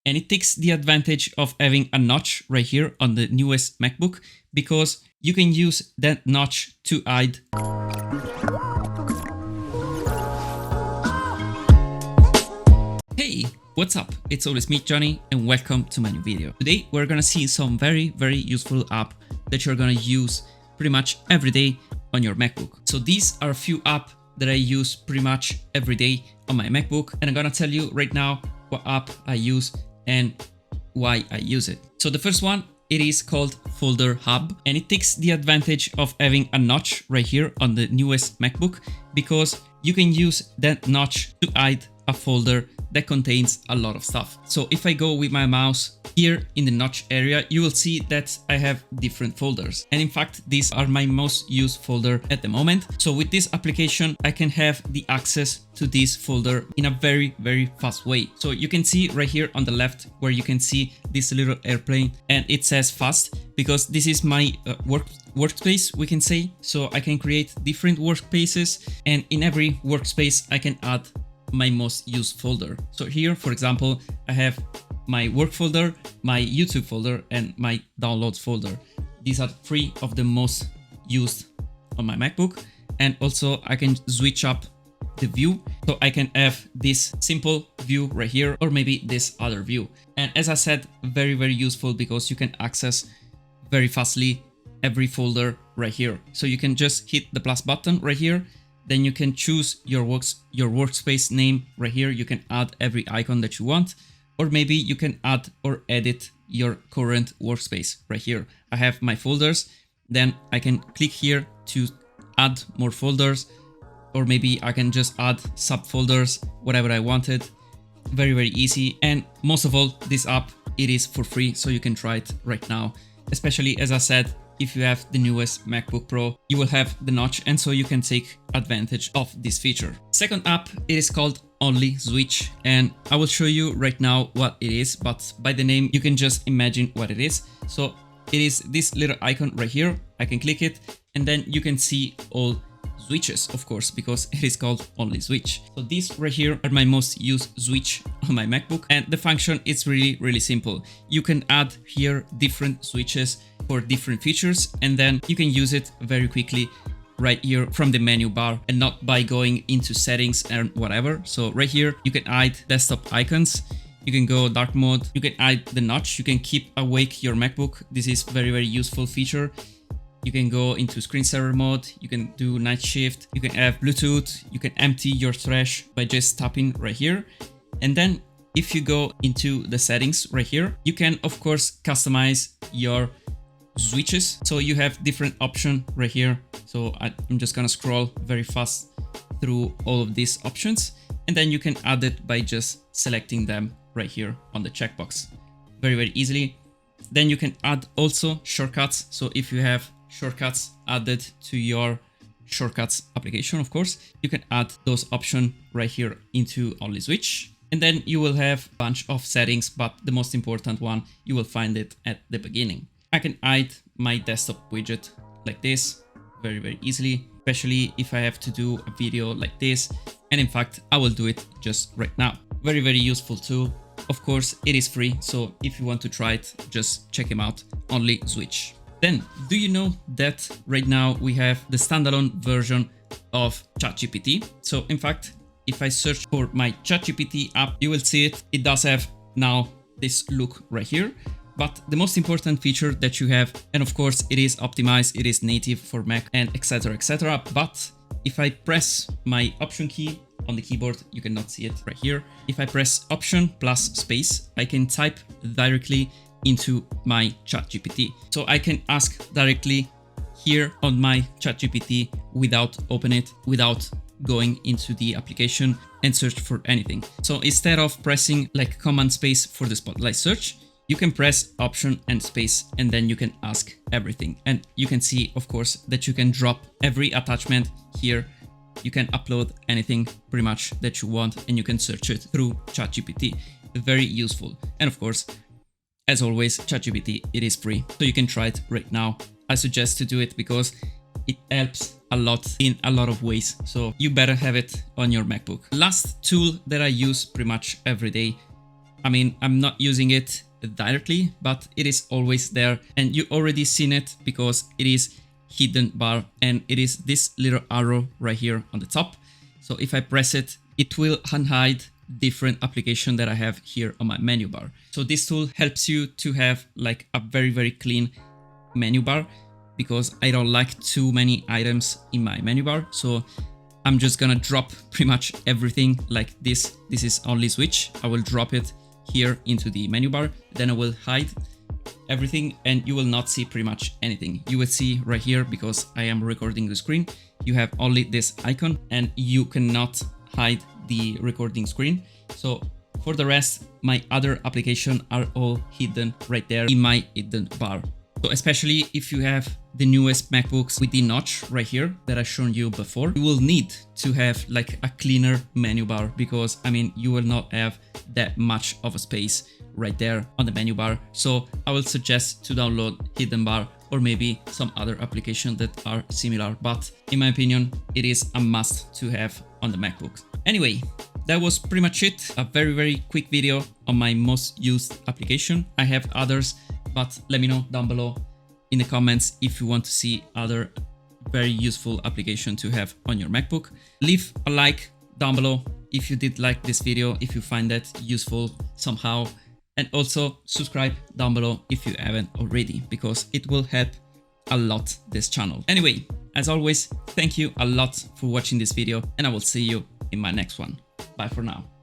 and it takes the advantage of having a notch right here on the newest MacBook, because you can use that notch to hide. Hey, what's up? It's always me, Johnny, and welcome to my new video. Today we're gonna see some very useful app that you're gonna use pretty much every day on your MacBook. So these are a few apps that I use pretty much every day on my MacBook, and I'm gonna tell you right now what app I use and why I use it. So the first one, it is called Folder Hub, and it takes the advantage of having a notch right here on the newest MacBook, because you can use that notch to hide a folder that contains a lot of stuff. So if I go with my mouse here in the notch area, you will see that I have different folders. And in fact, these are my most used folder at the moment. So with this application, I can have the access to this folder in a very fast way. So you can see right here on the left where you can see this little airplane, and it says fast because this is my workspace, we can say. So I can create different workspaces, and in every workspace I can add my most used folder. So here, for example, I have my work folder, my YouTube folder, and my downloads folder. These are three of the most used on my MacBook. And also I can switch up the view, so I can have this simple view right here, or maybe this other view. And as I said, very useful because you can access very fastly every folder right here. So you can just hit the plus button right here. Then you can choose your workspace name right here. You can add every icon that you want, or maybe you can add or edit your current workspace right here. I have my folders, then I can click here to add more folders, or maybe I can just add subfolders, whatever I wanted. Very easy. And most of all, this app, it is for free, so you can try it right now. Especially, as I said, if you have the newest MacBook Pro, you will have the notch, and so you can take advantage of this feature. Second app, it is called Only Switch, and I will show you right now what it is, but by the name you can just imagine what it is. So it is this little icon right here. I can click it, and then you can see all switches, of course, because it is called Only Switch. So these right here are my most used switch on my MacBook, and the function is really simple. You can add here different switches for different features, and then you can use it very quickly right here from the menu bar, and not by going into settings and whatever. So right here you can hide desktop icons, you can go dark mode, you can hide the notch, you can keep awake your MacBook. This is very useful feature. You can go into screensaver mode, you can do night shift, you can have Bluetooth, you can empty your trash by just tapping right here. And then if you go into the settings right here, you can of course customize your switches. So you have different options right here. So I'm just gonna scroll very fast through all of these options, and then you can add it by just selecting them right here on the checkbox. Very easily. Then you can add also shortcuts. So if you have shortcuts added to your shortcuts application, of course, you can add those options right here into Only Switch. And then you will have a bunch of settings, but the most important one, you will find it at the beginning. I can hide my desktop widget like this very easily, especially if I have to do a video like this. And in fact, I will do it just right now. Very useful tool. Of course, it is free, so if you want to try it, just check him out, Only Switch. Then, do you know that right now we have the standalone version of ChatGPT? So in fact, if I search for my ChatGPT app, you will see it. It does have now this look right here. But the most important feature that you have, and of course it is optimized, it is native for Mac and etc. But if I press my option key on the keyboard, you cannot see it right here. If I press option plus space, I can type directly into my ChatGPT. So I can ask directly here on my ChatGPT without opening it, without going into the application and search for anything. So instead of pressing like command space for the spotlight search, you can press option and space, and then you can ask everything. And you can see, of course, that you can drop every attachment here. You can upload anything pretty much that you want, and you can search it through ChatGPT. Very useful. And of course, as always, ChatGPT, it is free, so you can try it right now. I suggest to do it because it helps a lot in a lot of ways. So you better have it on your MacBook. Last tool that I use pretty much every day I mean, I'm not using it directly, but it is always there, and you already seen it because it is hidden bar, and it is this little arrow right here on the top. So if I press it, it will unhide different application that I have here on my menu bar. So this tool helps you to have like a very clean menu bar, because I don't like too many items in my menu bar. So I'm just gonna drop pretty much everything like this. This is only switch. I will drop it here into the menu bar, then I will hide everything and you will not see pretty much anything. You will see right here, because I am recording the screen, you have only this icon and you cannot hide the recording screen. So for the rest, my other applications are all hidden right there in my hidden bar. So especially if you have the newest MacBooks with the notch right here that I shown you before, you will need to have like a cleaner menu bar, because I mean, you will not have that much of a space right there on the menu bar. So I will suggest to download hidden bar or maybe some other applications that are similar, but in my opinion, it is a must to have on the MacBook. Anyway, that was pretty much it. A very quick video on my most used application. I have others, but let me know down below in the comments if you want to see other very useful application to have on your MacBook. Leave a like down below if you did like this video, if you find that useful somehow, and also subscribe down below if you haven't already, because it will help a lot this channel. Anyway, as always, thank you a lot for watching this video, and I will see you in my next one. Bye for now.